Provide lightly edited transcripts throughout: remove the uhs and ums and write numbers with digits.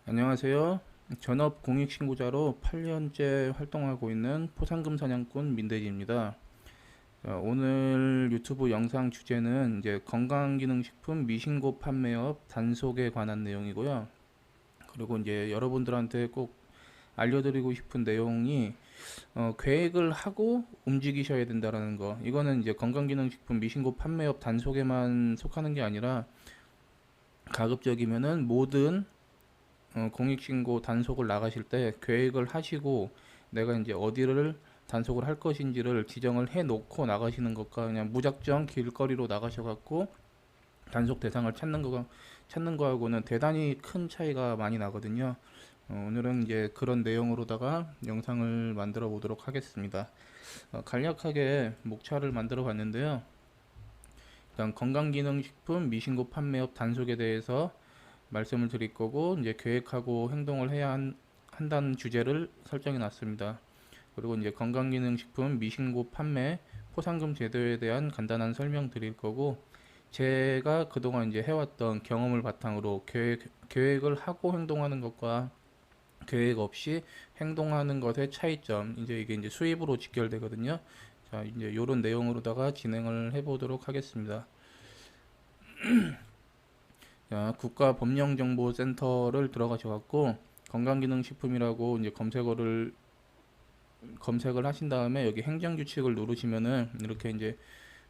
안녕하세요. 전업 공익신고자로 8년째 활동하고 있는 포상금 사냥꾼 민대지입니다. 자, 오늘 유튜브 영상 주제는 이제 건강기능식품 미신고 판매업 단속에 관한 내용이고요. 그리고 이제 여러분들한테 꼭 알려드리고 싶은 내용이 계획을 하고 움직이셔야 된다라는 거. 이거는 이제 건강기능식품 미신고 판매업 단속에만 속하는 게 아니라 가급적이면은 모든 공익신고 단속을 나가실 때 계획을 하시고 내가 이제 어디를 단속을 할 것인지를 지정을 해 놓고 나가시는 것과 그냥 무작정 길거리로 나가셔갖고 단속 대상을 찾는 거하고는 대단히 큰 차이가 많이 나거든요. 오늘은 이제 그런 내용으로다가 영상을 만들어 보도록 하겠습니다. 간략하게 목차를 만들어 봤는데요. 일단 건강기능식품 미신고 판매업 단속에 대해서 말씀을 드릴 거고, 이제 계획하고 행동을 한다는 주제를 설정해 놨습니다. 그리고 이제 건강기능식품 미신고 판매 포상금 제도에 대한 간단한 설명 드릴 거고, 제가 그동안 이제 해왔던 경험을 바탕으로 계획을 하고 행동하는 것과 계획 없이 행동하는 것의 차이점, 이게 이제 수입으로 직결되거든요. 자, 이제 이런 내용으로다가 진행을 해보도록 하겠습니다. 자, 국가법령정보센터를 들어가셔갖고 건강기능식품이라고 이제 검색을 하신 다음에 여기 행정규칙을 누르시면은 이렇게 이제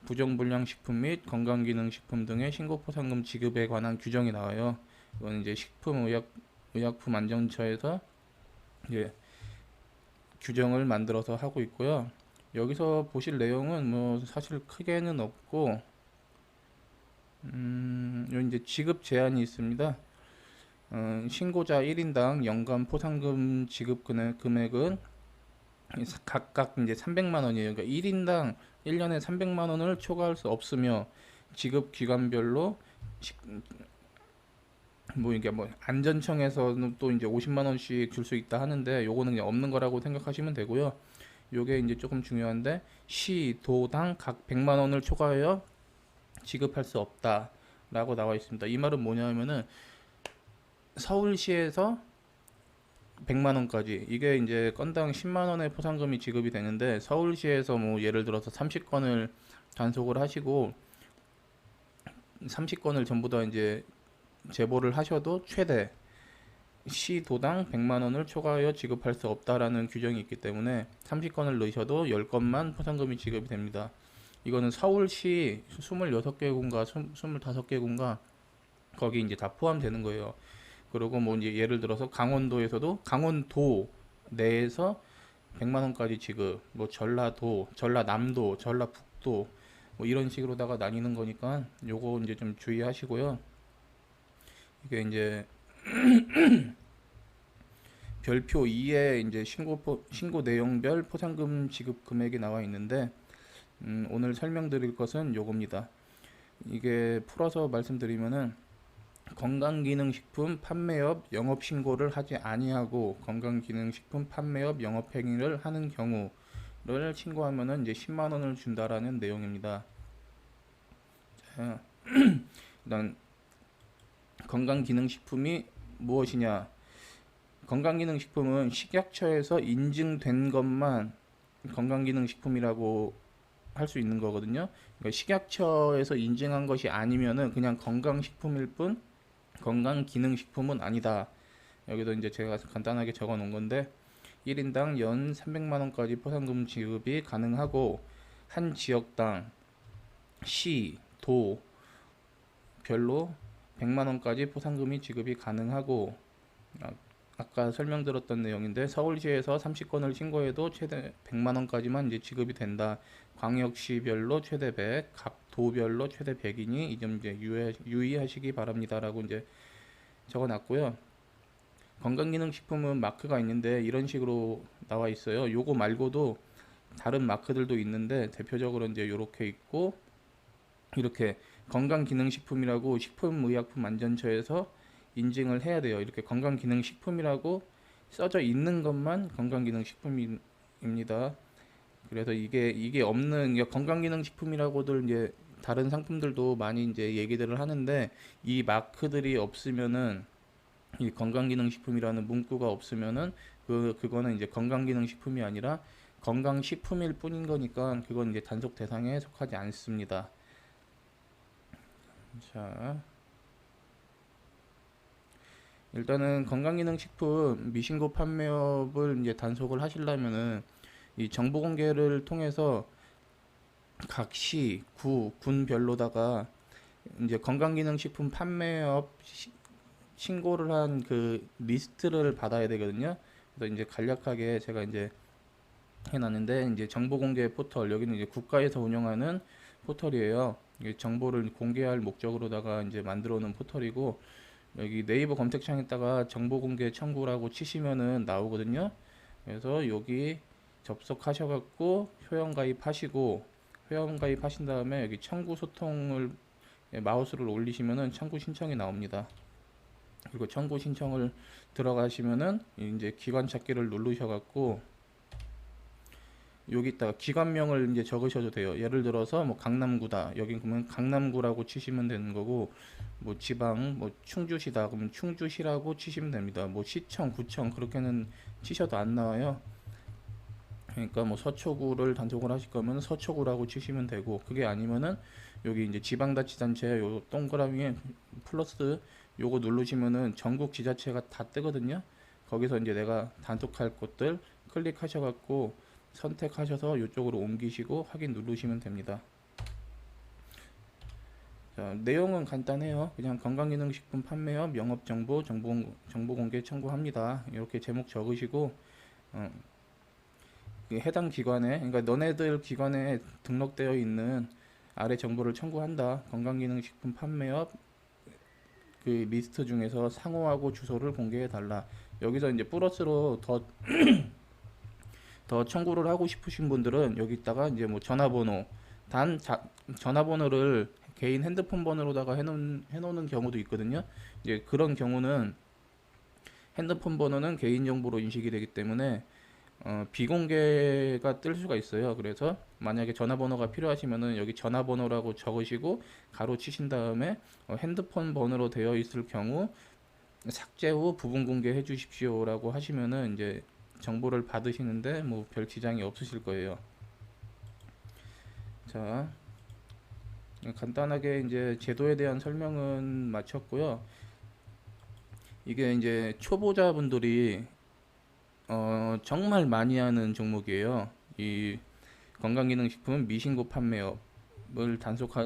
부정불량식품 및 건강기능식품 등의 신고포상금 지급에 관한 규정이 나와요. 이건 이제 식품의약품안전처에서 이제 규정을 만들어서 하고 있고요. 여기서 보실 내용은 뭐 사실 크게는 없고, 여기 이제 지급 제한이 있습니다. 신고자 1인당 연간 포상금 지급 금액은 각각 이제 300만 원이에요. 그러니까 1인당 1년에 300만 원을 초과할 수 없으며 지급 기관별로 뭐 이게 뭐 안전청에서는 또 이제 50만 원씩 줄 수 있다 하는데 요거는 그냥 없는 거라고 생각하시면 되고요. 요게 이제 조금 중요한데 시, 도당 각 100만 원을 초과하여 지급할 수 없다라고 나와 있습니다. 이 말은 뭐냐면은 서울시에서 100만 원까지 이게 이제 건당 10만 원의 포상금이 지급이 되는데 서울시에서 뭐 예를 들어서 30건을 단속을 하시고 30건을 전부 다 이제 제보를 하셔도 최대 시 도당 100만 원을 초과하여 지급할 수 없다라는 규정이 있기 때문에 30건을 넣으셔도 10건만 포상금이 지급이 됩니다. 이거는 서울시 26개 군가 25개 군가 거기 이제 다 포함되는 거예요. 그리고 뭐 이제 예를 들어서 강원도에서도 강원도 내에서 100만 원까지 지급, 뭐 전라도, 전라남도, 전라북도 뭐 이런 식으로다가 나뉘는 거니까 요거 이제 좀 주의하시고요. 이게 이제 별표 2에 이제 신고 내용별 포상금 지급 금액이 나와 있는데 오늘 설명드릴 것은 요겁니다. 이게 풀어서 말씀드리면은 건강기능식품 판매업 영업신고를 하지 아니하고 건강기능식품 판매업 영업행위를 하는 경우를 신고하면은 이제 10만 원을 준다라는 내용입니다. 자, 일단 건강기능식품이 무엇이냐? 건강기능식품은 식약처에서 인증된 것만 건강기능식품이라고 할 수 있는 거거든요. 그러니까 식약처에서 인증한 것이 아니면은 그냥 건강식품일 뿐 건강기능식품은 아니다. 여기도 이제 제가 간단하게 적어 놓은 건데 1인당 연 300만 원까지 포상금 지급이 가능하고 한 지역당 시, 도 별로 100만 원까지 포상금이 지급이 가능하고 아까 설명드렸던 내용인데 서울시에서 30건을 신고해도 최대 100만 원까지만 이제 지급이 된다. 광역시별로 최대 100, 각 도별로 최대 100이니 이 점 이제 유의하시기 바랍니다라고 이제 적어놨고요. 건강기능식품은 마크가 있는데 이런 식으로 나와 있어요. 요거 말고도 다른 마크들도 있는데 대표적으로 이제 이렇게 있고 이렇게 건강기능식품이라고 식품의약품안전처에서 인증을 해야 돼요. 이렇게 건강기능식품이라고 써져 있는 것만 건강기능식품입니다. 그래서 이게 없는 건강기능식품이라고들 이제 다른 상품들도 많이 이제 얘기들을 하는데 이 마크들이 없으면은 이 건강기능식품이라는 문구가 없으면은 그거는 이제 건강기능식품이 아니라 건강식품일 뿐인 거니까 그건 이제 단속 대상에 속하지 않습니다. 자, 일단은 건강기능식품 미신고 판매업을 이제 단속을 하시려면은 이 정보 공개를 통해서 각 시, 구, 군별로다가 이제 건강기능식품 판매업 신고를 한 그 리스트를 받아야 되거든요. 그래서 이제 간략하게 제가 이제 해놨는데, 이제 정보 공개 포털, 여기는 이제 국가에서 운영하는 포털이에요. 이게 정보를 공개할 목적으로다가 이제 만들어 놓은 포털이고, 여기 네이버 검색창에다가 정보 공개 청구라고 치시면은 나오거든요. 그래서 여기 접속하셔갖고 회원 가입하시고, 회원 가입하신 다음에 여기 청구 소통을 마우스를 올리시면은 청구 신청이 나옵니다. 그리고 청구 신청을 들어가시면은 이제 기관 찾기를 누르셔갖고 여기다가 기관명을 이제 적으셔도 돼요. 예를 들어서 뭐 강남구다. 여기 그러면 강남구라고 치시면 되는 거고, 뭐 지방 뭐 충주시다. 그러면 충주시라고 치시면 됩니다. 뭐 시청, 구청 그렇게는 치셔도 안 나와요. 그러니까 뭐 서초구를 단속을 하실 거면 서초구라고 치시면 되고, 그게 아니면은 여기 이제 지방자치단체 요 동그라미에 플러스 요거 누르시면은 전국 지자체가 다 뜨거든요. 거기서 이제 내가 단속할 곳들 클릭하셔갖고 선택하셔서 이쪽으로 옮기시고 확인 누르시면 됩니다. 자, 내용은 간단해요. 그냥 건강기능식품 판매업 영업정보 정보 공개 청구합니다. 이렇게 제목 적으시고 어, 해당 기관에, 그러니까 너네들 기관에 등록되어 있는 아래 정보를 청구한다. 건강기능식품 판매업 그 리스트 중에서 상호하고 주소를 공개해 달라. 여기서 이제 플러스로 더 청구를 하고 싶으신 분들은 여기다가 이제 뭐 전화번호, 전화번호를 개인 핸드폰 번호로다가 해놓는 경우도 있거든요. 이제 그런 경우는 핸드폰 번호는 개인정보로 인식이 되기 때문에 비공개가 뜰 수가 있어요. 그래서 만약에 전화번호가 필요하시면은 여기 전화번호라고 적으시고 가로 치신 다음에 핸드폰 번호로 되어 있을 경우 삭제 후 부분 공개해 주십시오라고 하시면은 이제 정보를 받으시는데 뭐 별 지장이 없으실 거예요. 자, 간단하게 이제 제도에 대한 설명은 마쳤고요. 이게 이제 초보자분들이 정말 많이 하는 종목이에요. 이 건강기능식품 미신고 판매업을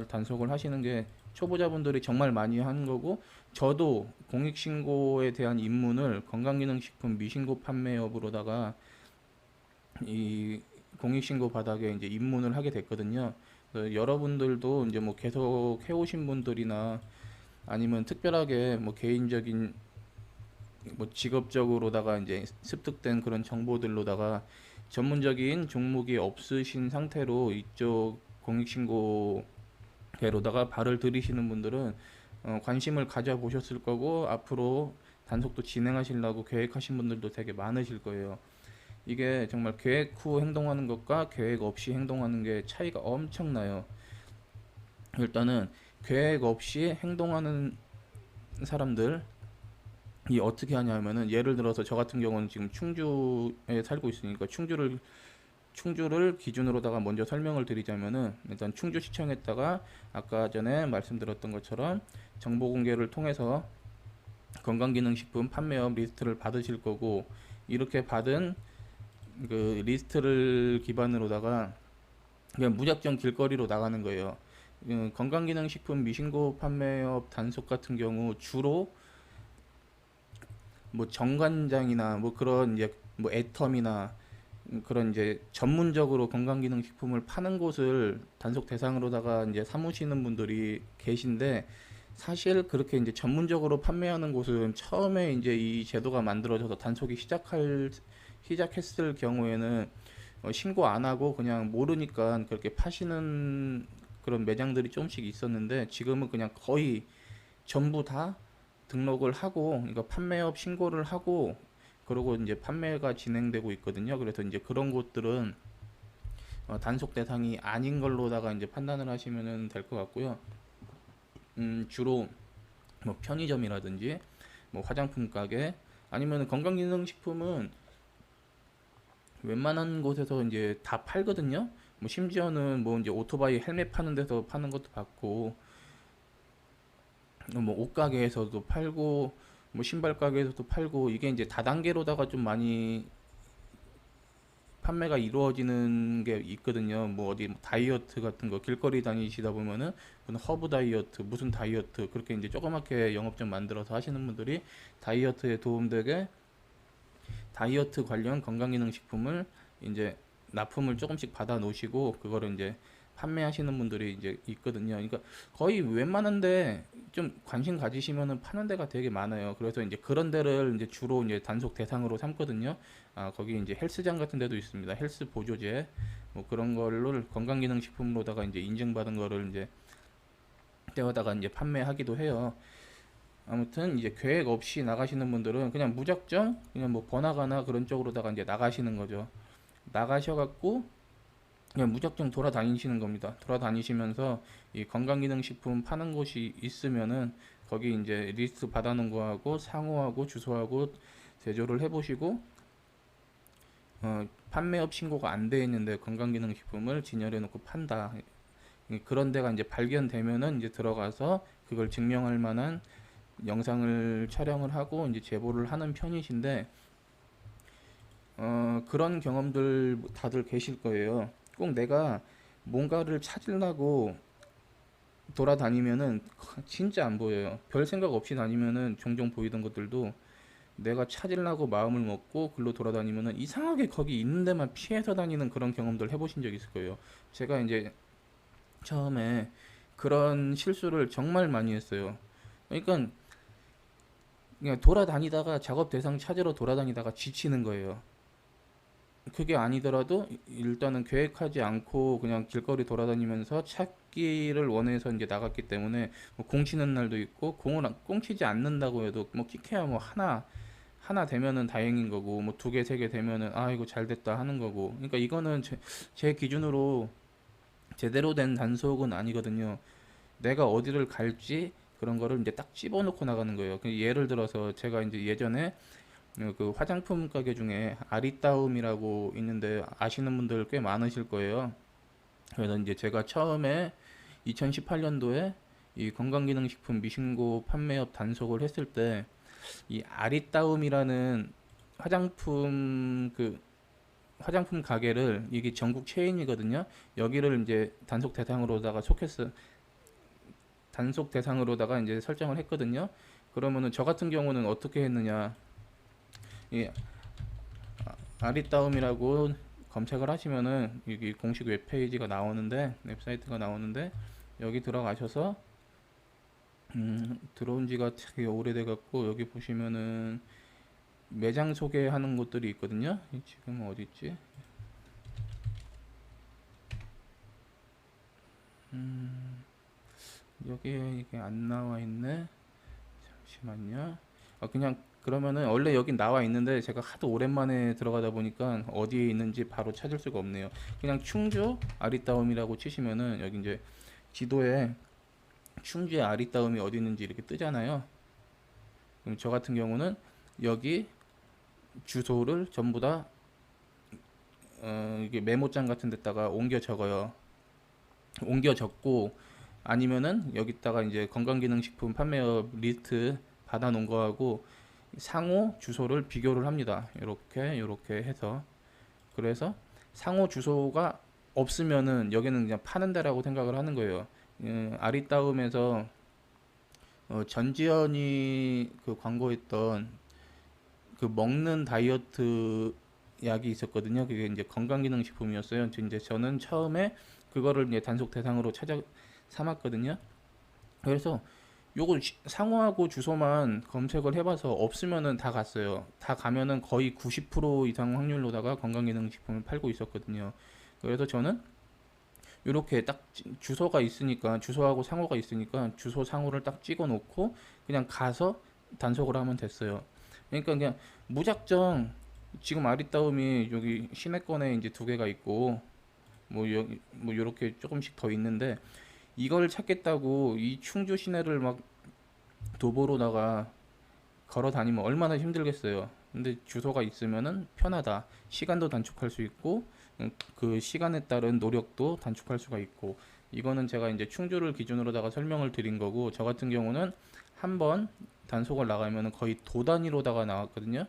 단속을 하시는 게 초보자분들이 정말 많이 하는 거고, 저도 공익신고에 대한 입문을 건강기능식품 미신고 판매업으로다가 이 공익신고 바닥에 이제 입문을 하게 됐거든요. 여러분들도 이제 뭐 계속 해오신 분들이나 아니면 특별하게 뭐 개인적인 뭐 직업적으로다가 이제 습득된 그런 정보들로다가 전문적인 종목이 없으신 상태로 이쪽 공익신고계로다가 발을 들이시는 분들은 관심을 가져보셨을 거고, 앞으로 단속도 진행하시려고 계획하신 분들도 되게 많으실 거예요. 이게 정말 계획 후 행동하는 것과 계획 없이 행동하는 게 차이가 엄청나요. 일단은 계획 없이 행동하는 사람들 이 어떻게 하냐면은, 예를 들어서 저 같은 경우는 지금 충주에 살고 있으니까 충주를 기준으로다가 먼저 설명을 드리자면은, 일단 충주시청에다가 아까 전에 말씀드렸던 것처럼 정보 공개를 통해서 건강기능식품 판매업 리스트를 받으실 거고, 이렇게 받은 그 리스트를 기반으로다가 그냥 무작정 길거리로 나가는 거예요. 건강기능식품 미신고 판매업 단속 같은 경우 주로 뭐 정관장이나 뭐 그런 이제 뭐 애텀이나 그런 이제 전문적으로 건강기능식품을 파는 곳을 단속 대상으로다가 이제 삼으시는 분들이 계신데, 사실 그렇게 이제 전문적으로 판매하는 곳은 처음에 이제 이 제도가 만들어져서 단속이 시작했을 경우에는 신고 안 하고 그냥 모르니까 그렇게 파시는 그런 매장들이 조금씩 있었는데, 지금은 그냥 거의 전부 다 등록을 하고, 그러니까 판매업 신고를 하고 그러고 이제 판매가 진행되고 있거든요. 그래서 이제 그런 곳들은 단속 대상이 아닌 걸로다가 이제 판단을 하시면 될 것 같고요. 주로 뭐 편의점이라든지 뭐 화장품 가게 아니면 건강기능식품은 웬만한 곳에서 이제 다 팔거든요. 뭐 심지어는 뭐 이제 오토바이 헬멧 파는 데서 파는 것도 봤고, 뭐 옷가게에서도 팔고, 뭐 신발 가게에서도 팔고, 이게 이제 다단계로다가 좀 많이 판매가 이루어지는 게 있거든요. 뭐 어디 뭐 다이어트 같은 거 길거리 다니시다 보면은 무슨 허브 다이어트, 무슨 다이어트 그렇게 이제 조그맣게 영업점 만들어서 하시는 분들이 다이어트에 도움되게 다이어트 관련 건강기능식품을 이제 납품을 조금씩 받아 놓으시고 그거를 이제 판매하시는 분들이 이제 있거든요. 그러니까 거의 웬만한데 좀 관심 가지시면은 파는 데가 되게 많아요. 그래서 이제 그런 데를 이제 주로 이제 단속 대상으로 삼거든요. 아, 거기 이제 헬스장 같은 데도 있습니다. 헬스 보조제 뭐 그런 걸로 건강기능식품으로다가 이제 인증받은 거를 이제 떼어다가 이제 판매하기도 해요. 아무튼 이제 계획 없이 나가시는 분들은 그냥 무작정 그냥 뭐 번화가나 그런 쪽으로다가 이제 나가시는 거죠. 나가셔갖고 그냥 무작정 돌아다니시는 겁니다. 돌아다니시면서 이 건강기능식품 파는 곳이 있으면은 거기 이제 리스트 받아놓은 거하고 상호하고 주소하고 제조를 해보시고 판매업 신고가 안 돼 있는데 건강기능식품을 진열해 놓고 판다. 그런 데가 이제 발견되면은 이제 들어가서 그걸 증명할 만한 영상을 촬영을 하고 이제 제보를 하는 편이신데 그런 경험들 다들 계실 거예요. 꼭 내가 뭔가를 찾으려고 돌아다니면은 진짜 안 보여요. 별 생각 없이 다니면은 종종 보이던 것들도 내가 찾으려고 마음을 먹고 글로 돌아다니면은 이상하게 거기 있는 데만 피해서 다니는 그런 경험들 해보신 적 있을 거예요. 제가 이제 처음에 그런 실수를 정말 많이 했어요. 그러니까 그냥 돌아다니다가 작업 대상 찾으러 돌아다니다가 지치는 거예요. 그게 아니더라도 일단은 계획하지 않고 그냥 길거리 돌아다니면서 찾기를 원해서 이제 나갔기 때문에 뭐 공치는 날도 있고 공치지 않는다고 해도 뭐 끼케야 뭐 하나 되면은 다행인 거고 뭐 두 개 세 개 되면은 아 이거 잘 됐다 하는 거고 그러니까 이거는 제 기준으로 제대로 된 단속은 아니거든요. 내가 어디를 갈지 그런 거를 이제 딱 집어넣고 나가는 거예요. 예를 들어서 제가 이제 예전에 그 화장품 가게 중에 아리따움이라고 있는데 아시는 분들 꽤 많으실 거예요. 그래서 이제 제가 처음에 2018년도에 이 건강기능식품 미신고 판매업 단속을 했을 때 이 아리따움이라는 화장품 화장품 가게를 이게 전국 체인이거든요. 여기를 이제 단속 대상으로다가 이제 설정을 했거든요. 그러면은 저 같은 경우는 어떻게 했느냐? 이 아리따움이라고 검색을 하시면은 여기 공식 웹페이지가 나오는데 웹사이트가 나오는데 여기 들어가셔서 들어온 지가 되게 오래돼 갖고 여기 보시면은 매장 소개하는 곳들이 있거든요. 지금 어디 있지? 여기에 이게 안 나와 있네. 잠시만요. 그냥 그러면은 원래 여기 나와 있는데 제가 하도 오랜만에 들어가다 보니까 어디에 있는지 바로 찾을 수가 없네요. 그냥 충주 아리따움이라고 치시면은 여기 이제 지도에 충주의 아리따움이 어디 있는지 이렇게 뜨잖아요. 그럼 저 같은 경우는 여기 주소를 전부 다 이게 메모장 같은 데다가 옮겨 적어요. 옮겨 적고 아니면은 여기다가 이제 건강기능식품 판매업 리스트 받아 놓은 거하고 상호 주소를 비교를 합니다. 이렇게 해서 그래서 상호 주소가 없으면은 여기는 그냥 파는 데라고 생각을 하는 거예요. 아리따움에서 전지현이 그 광고했던 그 먹는 다이어트 약이 있었거든요. 그게 이제 건강기능식품이었어요. 이제 저는 처음에 그거를 이제 단속 대상으로 찾아 삼았거든요. 그래서 요거 상호하고 주소만 검색을 해봐서 없으면은 다 갔어요. 다 가면은 거의 90% 이상 확률로다가 건강기능식품을 팔고 있었거든요. 그래서 저는 이렇게 딱 주소가 있으니까 주소하고 상호가 있으니까 주소 상호를 딱 찍어 놓고 그냥 가서 단속을 하면 됐어요. 그러니까 그냥 무작정 지금 아리따움이 여기 시내권에 이제 두 개가 있고 뭐 여기 뭐 요렇게 조금씩 더 있는데 이걸 찾겠다고 이 충주 시내를 막 도보로다가 걸어 다니면 얼마나 힘들겠어요. 근데 주소가 있으면은 편하다. 시간도 단축할 수 있고 그 시간에 따른 노력도 단축할 수가 있고, 이거는 제가 이제 충주를 기준으로다가 설명을 드린 거고, 저 같은 경우는 한 번 단속을 나가면은 거의 도 단위로다가 나왔거든요.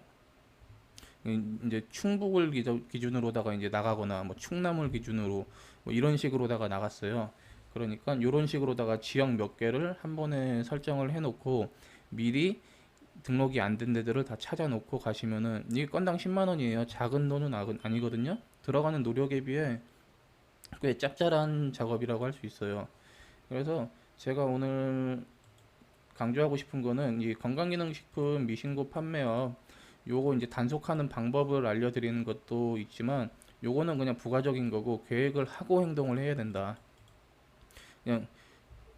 이제 충북을 기준으로다가 이제 나가거나 뭐 충남을 기준으로 뭐 이런 식으로다가 나갔어요. 그러니까 이런 식으로다가 지역 몇 개를 한 번에 설정을 해놓고 미리 등록이 안 된 데들을 다 찾아놓고 가시면은 이게 건당 10만 원이에요. 작은 돈은 아니거든요. 들어가는 노력에 비해 꽤 짭짤한 작업이라고 할 수 있어요. 그래서 제가 오늘 강조하고 싶은 거는 이 건강기능식품 미신고 판매업, 요거 이제 단속하는 방법을 알려드리는 것도 있지만 요거는 그냥 부가적인 거고, 계획을 하고 행동을 해야 된다. 그냥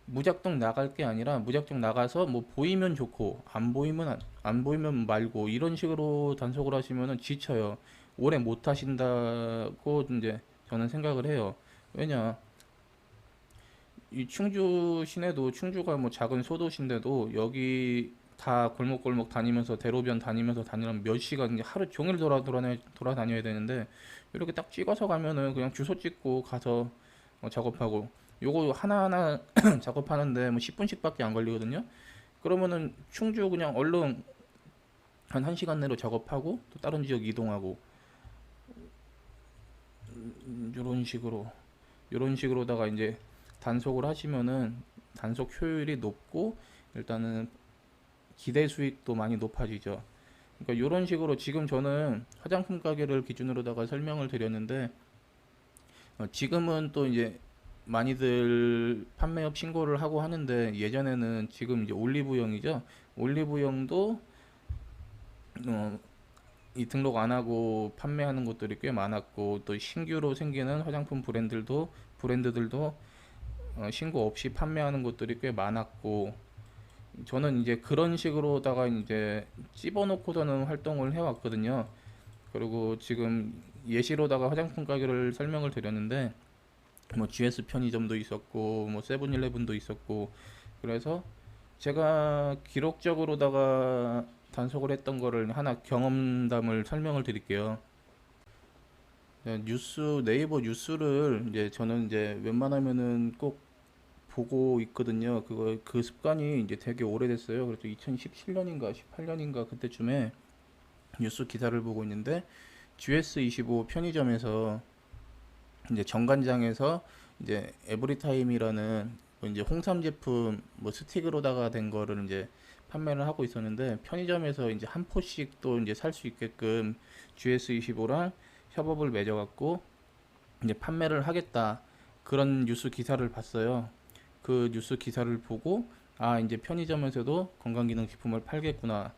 무작정 나갈 게 아니라 무작정 나가서 뭐 보이면 좋고 안 보이면 말고 이런 식으로 단속을 하시면은 지쳐요. 오래 못 하신다고 이제 저는 생각을 해요. 왜냐, 이 충주 시내도, 충주가 뭐 작은 소도시인데도 여기 다 골목골목 다니면서 대로변 다니면서 다니려면 몇 시간, 이제 하루 종일 돌아다녀야 되는데, 이렇게 딱 찍어서 가면은 그냥 주소 찍고 가서 작업하고, 요거 하나하나 작업하는데 뭐 10분씩밖에 안 걸리거든요. 그러면은 충주 그냥 얼른 한 1시간 내로 작업하고 또 다른 지역 이동하고, 요런 식으로 요런 식으로다가 이제 단속을 하시면은 단속 효율이 높고, 일단은 기대 수익도 많이 높아지죠. 그러니까 이런 식으로 지금 저는 화장품 가게를 기준으로다가 설명을 드렸는데, 지금은 또 이제 많이들 판매업 신고를 하고 하는데, 예전에는 지금 이제 올리브영이죠. 올리브영도 이 등록 안 하고 판매하는 곳들이 꽤 많았고, 또 신규로 생기는 화장품 브랜드들도 신고 없이 판매하는 곳들이 꽤 많았고, 저는 이제 그런 식으로다가 이제 집어넣고서는 활동을 해왔거든요. 그리고 지금 예시로다가 화장품 가게를 설명을 드렸는데, 뭐 GS 편의점도 있었고 뭐 세븐일레븐도 있었고, 그래서 제가 기록적으로다가 단속을 했던 거를 하나 경험담을 설명을 드릴게요. 네, 네이버 뉴스를 이제 저는 이제 웬만하면은 꼭 보고 있거든요. 그 습관이 이제 되게 오래됐어요. 그래서 2017년인가 18년인가 그때쯤에 뉴스 기사를 보고 있는데, GS25 편의점에서 이제 정관장에서 이제 에브리타임이라는 뭐 이제 홍삼 제품 뭐 스틱으로다가 된 거를 이제 판매를 하고 있었는데, 편의점에서 이제 한 포씩 또 이제 살 수 있게끔 GS25랑 협업을 맺어갖고 이제 판매를 하겠다, 그런 뉴스 기사를 봤어요. 그 뉴스 기사를 보고, 아, 이제 편의점에서도 건강기능식품을 팔겠구나,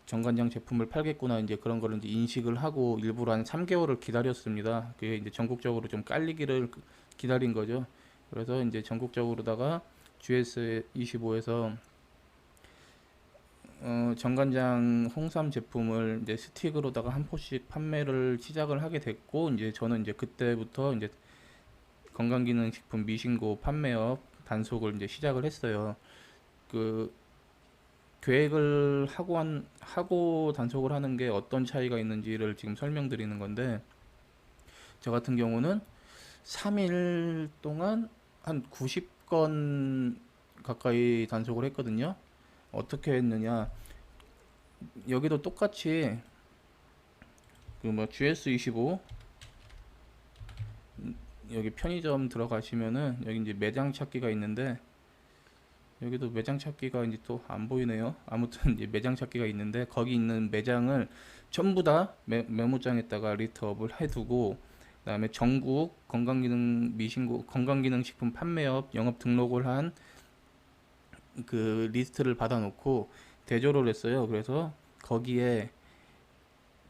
정관장 제품을 팔겠구나, 이제 그런 거를 이제 인식을 하고 일부러 한 3개월을 기다렸습니다. 그게 이제 전국적으로 좀 깔리기를 기다린 거죠. 그래서 이제 전국적으로다가 GS25에서 정관장 홍삼 제품을 이제 스틱으로다가 한 포씩 판매를 시작을 하게 됐고, 이제 저는 이제 그때부터 이제 건강기능식품 미신고 판매업 단속을 이제 시작을 했어요. 그 계획을 하고 단속을 하는 게 어떤 차이가 있는지를 지금 설명드리는 건데, 저 같은 경우는 3일 동안 한 90건 가까이 단속을 했거든요. 어떻게 했느냐, 여기도 똑같이 그 뭐 GS25 여기 편의점 들어가시면은 여기 이제 매장 찾기가 있는데, 여기도 매장 찾기가 이제 또 안 보이네요. 아무튼 이제 매장 찾기가 있는데, 거기 있는 매장을 전부 다 메모장에다가 리스트업을 해두고, 그다음에 전국 건강기능 미신고 건강기능식품 판매업 영업 등록을 한 그 리스트를 받아놓고 대조를 했어요. 그래서 거기에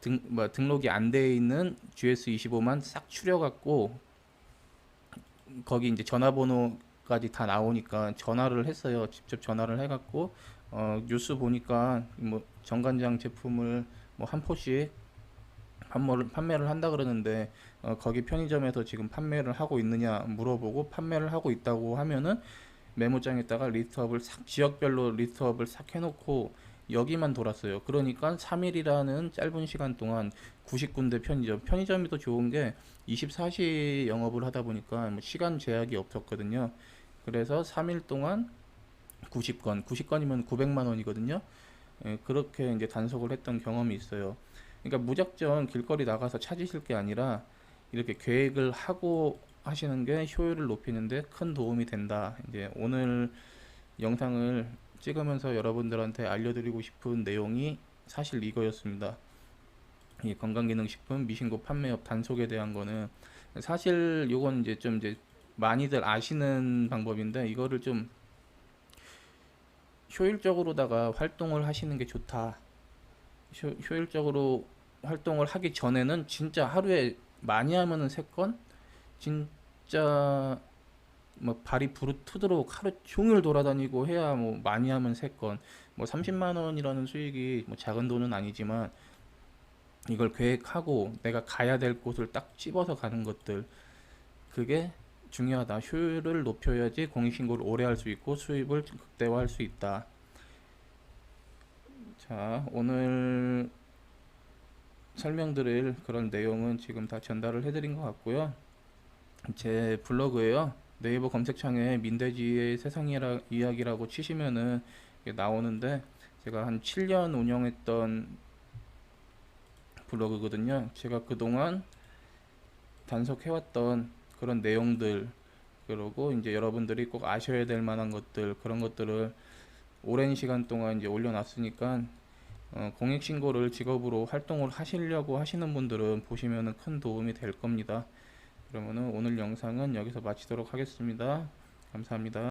등록이 안 돼 있는 GS25만 싹 추려갖고, 거기 이제 전화번호까지 다 나오니까 전화를 했어요. 직접 전화를 해갖고 뉴스 보니까 뭐 정관장 제품을 뭐 한 포씩 판매를 한다 그러는데, 거기 편의점에서 지금 판매를 하고 있느냐 물어보고, 판매를 하고 있다고 하면은 메모장에다가 리스트업을 싹 지역별로 리스트업을 싹 해놓고 여기만 돌았어요. 그러니까 3일이라는 짧은 시간 동안 90군데 편의점이 더 좋은 게 24시 영업을 하다 보니까 뭐 시간 제약이 없었거든요. 그래서 3일 동안 90건이면 900만 원이거든요. 예, 그렇게 이제 단속을 했던 경험이 있어요. 그러니까 무작정 길거리 나가서 찾으실 게 아니라 이렇게 계획을 하고 하시는 게 효율을 높이는데 큰 도움이 된다. 이제 오늘 영상을 찍으면서 여러분들한테 알려드리고 싶은 내용이 사실 이거였습니다. 이 건강기능식품 미신고 판매업 단속에 대한 거는 사실 요건 이제 좀 이제 많이들 아시는 방법인데 이거를 좀 효율적으로다가 활동을 하시는 게 좋다. 효율적으로 활동을 하기 전에는 진짜 하루에 많이 하면은 3건, 진짜 뭐 발이 부르트도록 하루 종일 돌아다니고 해야 뭐 많이 하면 3건, 뭐 30만 원이라는 수익이 뭐 작은 돈은 아니지만 이걸 계획하고 내가 가야 될 곳을 딱 집어서 가는 것들, 그게 중요하다. 효율을 높여야지 공익신고를 오래 할 수 있고 수입을 극대화할 수 있다. 자, 오늘 설명드릴 그런 내용은 지금 다 전달을 해드린 것 같고요. 제 블로그에요. 네이버 검색창에 민대지의 세상 이야기라고 치시면은 나오는데 제가 한 7년 운영했던 블로그거든요. 제가 그동안 단속해왔던 그런 내용들, 그리고 이제 여러분들이 꼭 아셔야 될 만한 것들, 그런 것들을 오랜 시간 동안 이제 올려놨으니까 공익신고를 직업으로 활동을 하시려고 하시는 분들은 보시면은 큰 도움이 될 겁니다. 그러면은 오늘 영상은 여기서 마치도록 하겠습니다. 감사합니다.